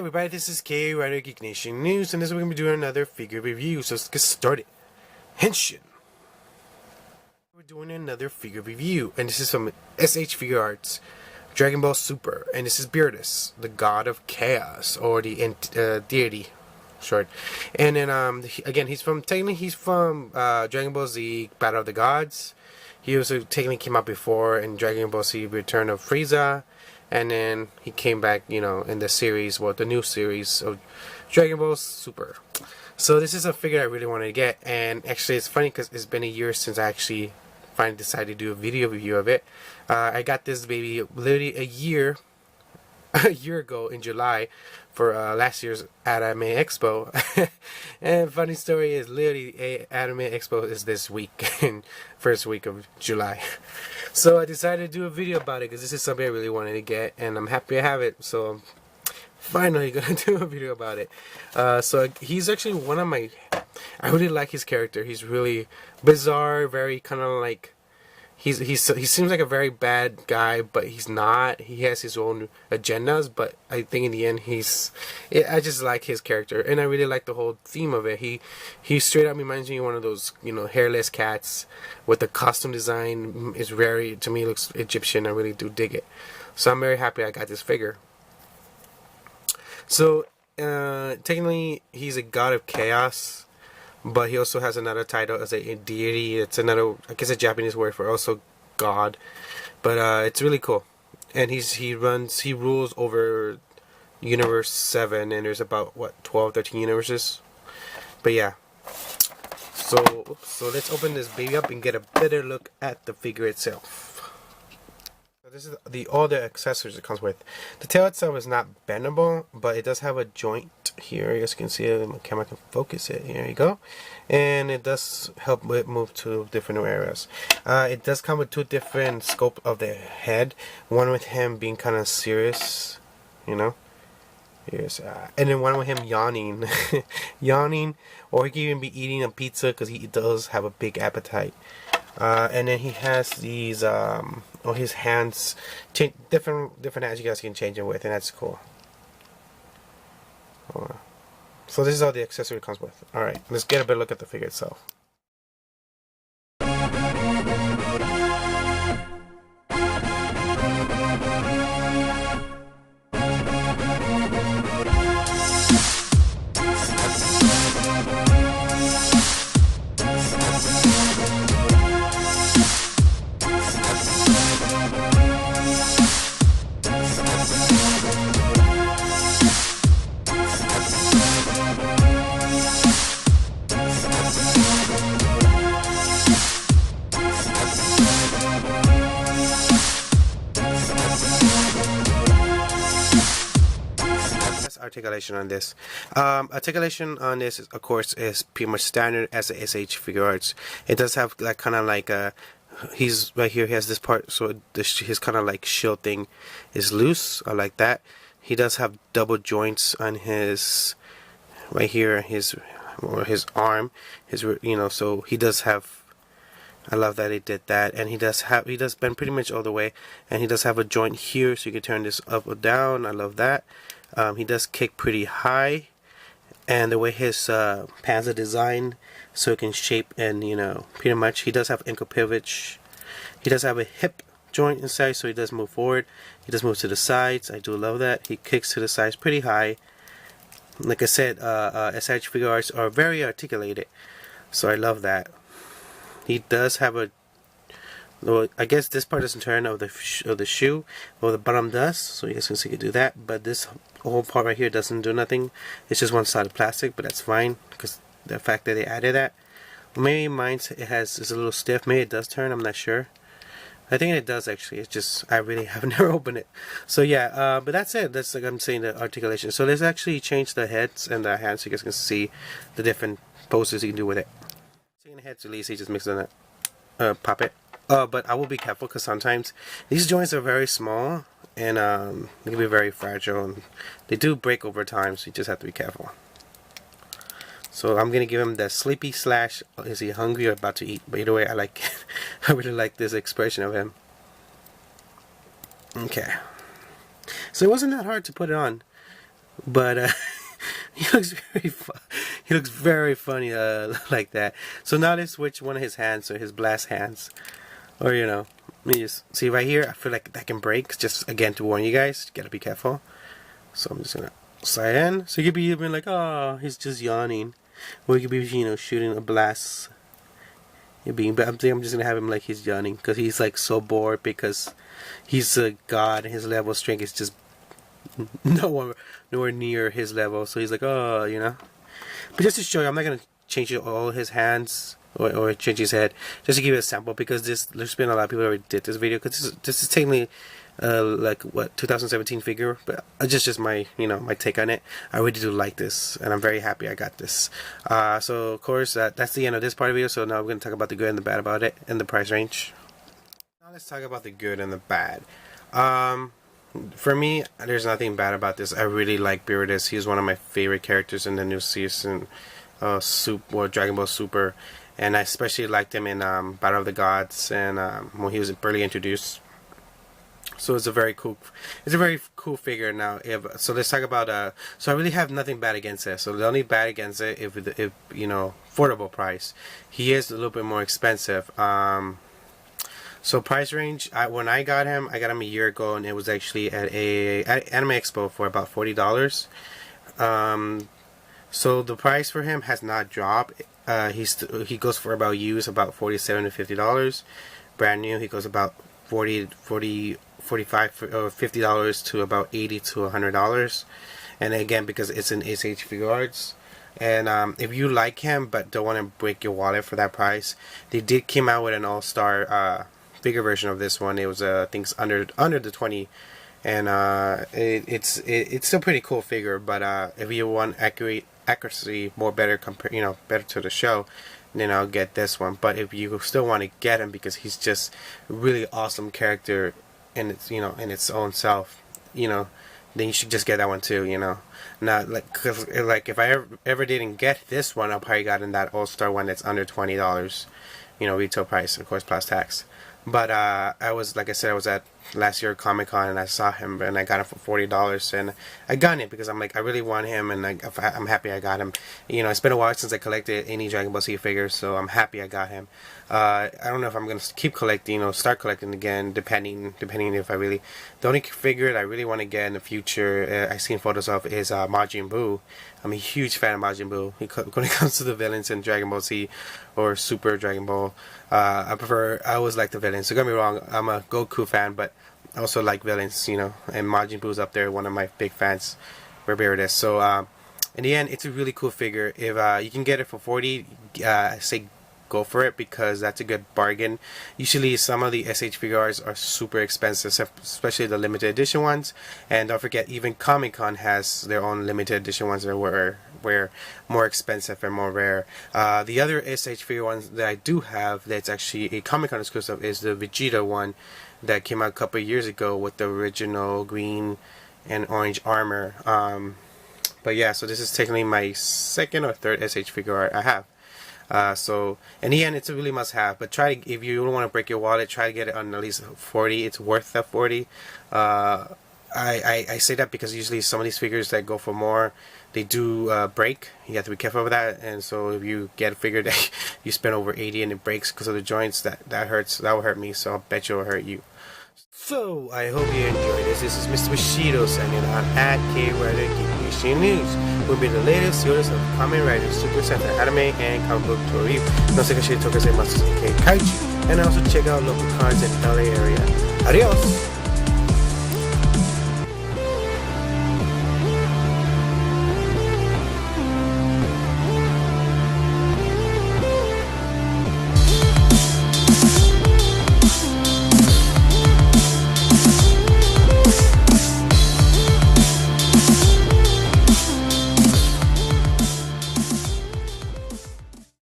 everybody, this is K Rider Geek Nation News, and this is we're going to be doing another figure review, so let's get started. Henshin! We're doing another figure review, and this is from S.H.Figuarts Dragon Ball Super, and this is Beerus, the god of chaos, or the deity, short. And then, again, he's from Dragon Ball Z Battle of the Gods. He also technically came out before in Dragon Ball Z Return of Frieza. And then he came back, in the series, the new series of Dragon Ball Super. So this is a figure I really wanted to get, and actually it's funny because it's been a year since I actually finally decided to do a video review of it. I got this baby literally a year ago in July for last year's Anime Expo. And funny story is, literally Anime Expo is this week, in first week of July. So I decided to do a video about it because this is something I really wanted to get, and I'm happy I have it. So I'm finally gonna do a video about it. So he's actually one of my. I really like his character. He's really bizarre, very kind of like. He seems like a very bad guy, but he's not. He has his own agendas, but I think in the end I just like his character, and I really like the whole theme of it. He straight up reminds me of one of those, hairless cats with the costume design is very, to me, looks Egyptian. I really do dig it. So I'm very happy I got this figure. So technically he's a god of chaos, but he also has another title as a deity. It's another, I guess, a Japanese word for also God. But it's really cool. And he rules over Universe 7, and there's about 12, 13 universes. But yeah. So let's open this baby up and get a better look at the figure itself. So this is all the accessories it comes with. The tail itself is not bendable, but it does have a joint here. As you can see, the camera can focus it. Here you go. And it does help it move to different areas. It does come with two different scope of the head. One with him being kind of serious, Here's, and then one with him yawning. Yawning, or he can even be eating a pizza because he does have a big appetite. And then he has these, his hands, different hands you guys can change it with, and that's cool. So this is all the accessory comes with. Alright, let's get a better look at the figure itself. Articulation on this. Articulation on this, of course, is pretty much standard as a S.H.Figuarts. It does have like kind of like he's right here. He has this part, so his kind of like shield thing is loose. I like that. He does have double joints on his right here, his arm, So he does have. I love that he did that, and he does bend pretty much all the way, and he does have a joint here, so you can turn this up or down. I love that. He does kick pretty high, and the way his pants are designed, so it can shape and pretty much. He does have ankle pivot. He does have a hip joint inside, so he does move forward. He does move to the sides. I do love that. He kicks to the sides pretty high. Like I said, S.H.Figuarts are very articulated, so I love that. He does have a. Well, I guess this part doesn't turn of the shoe, or the bottom does, so you guys can see you can do that. But this whole part right here doesn't do nothing. It's just one side of plastic, but that's fine because the fact that they added that. Maybe mine is a little stiff. Maybe it does turn. I'm not sure. I think it does actually. It's just I really have never opened it. So yeah, but that's it. That's like I'm saying, the articulation. So let's actually change the heads and the hands so you guys can see the different poses you can do with it. Seeing the heads release, he just mixes on it, pop it. But I will be careful because sometimes these joints are very small and they can be very fragile, and they do break over time, so you just have to be careful. So I'm gonna give him the sleepy slash is he hungry or about to eat? But either way, I like I really like this expression of him. Okay. So it wasn't that hard to put it on. but he looks he looks very funny like that. So now let's switch one of his hands, or his blast hands, or let me just see right here. I feel like that can break. Just again to warn you guys, you gotta be careful. So I'm just gonna slide in. So you could be even like, oh, he's just yawning, or you could be shooting a blast. But I'm just gonna have him like he's yawning because he's like so bored because he's a god and his level of strength is just nowhere near his level. So he's like, oh. But just to show you, I'm not gonna change all his hands or change his head, just to give you a sample, because there's been a lot of people that already did this video, because this is technically like 2017 figure, but just my my take on it. I really do like this, and I'm very happy I got this. So of course that's the end of this part of the video. So now we're gonna talk about the good and the bad about it and the price range. Now let's talk about the good and the bad. For me, there's nothing bad about this. I really like Beerus. He's one of my favorite characters in the new season, Dragon Ball Super, and I especially liked him in Battle of the Gods and when he was barely introduced. So it's a very cool figure. Now, so let's talk about so I really have nothing bad against it. So the only bad against it, if affordable price, he is a little bit more expensive. So price range, when I got him a year ago, and it was actually at Anime Expo for about $40. So the price for him has not dropped. He goes for about used about $47 to $50. Brand new, he goes about $45 or $50 to about $80 to $100. And again, because it's an S.H.Figuarts. And if you like him but don't want to break your wallet for that price, they did came out with an all-star bigger version of this one. It was I think it's under the 20, and it's still pretty cool figure. But if you want accuracy, better to the show, then I'll get this one. But if you still want to get him because he's just a really awesome character in its in its own self, then you should just get that one too. Not cause if I ever didn't get this one, I probably got in that all-star one that's under $20, retail price, of course, plus tax. But I was at last year Comic Con, and I saw him, and I got him for $40, and I got it because I'm like, I really want him, and I'm happy I got him. It's been a while since I collected any Dragon Ball Z figures, so I'm happy I got him. I don't know if I'm gonna keep collecting, start collecting again, depending if I really. The only figure that I really want to get in the future, I've seen photos of, is Majin Buu. I'm a huge fan of Majin Buu. When it comes to the villains in Dragon Ball Z or Super Dragon Ball, I always like the villains. So don't get me wrong, I'm a Goku fan, but I also like villains, and Majin Buu's up there, one of my big fans, for Beerus. So in the end, it's a really cool figure. If you can get it for $40, I say go for it, because that's a good bargain. Usually some of the S.H.Figuarts are super expensive, especially the limited edition ones. And don't forget, even Comic Con has their own limited edition ones that were more expensive and more rare. The other S.H.Figure ones that I do have that's actually a Comic Con exclusive is the Vegeta one that came out a couple of years ago with the original green and orange armor. But yeah, so this is technically my second or third S.H.Figuart I have. So in the end, it's a really must-have. But if you don't want to break your wallet, try to get it on at least 40. It's worth that 40. I say that because usually some of these figures that go for more, they do break. You have to be careful with that. And so if you get a figure that you spend over 80 and it breaks because of the joints, that hurts. That will hurt me. So I'll bet you it will hurt you. So I hope you enjoyed this. This is Mr. Bushido signing on at K-Writer Geek News. Will be the latest series of Kamen Rider Super Sentai anime and comic book tour review. No second shit, Tokasei Master K Kaiju, and also check out local cons in the LA area. Adios!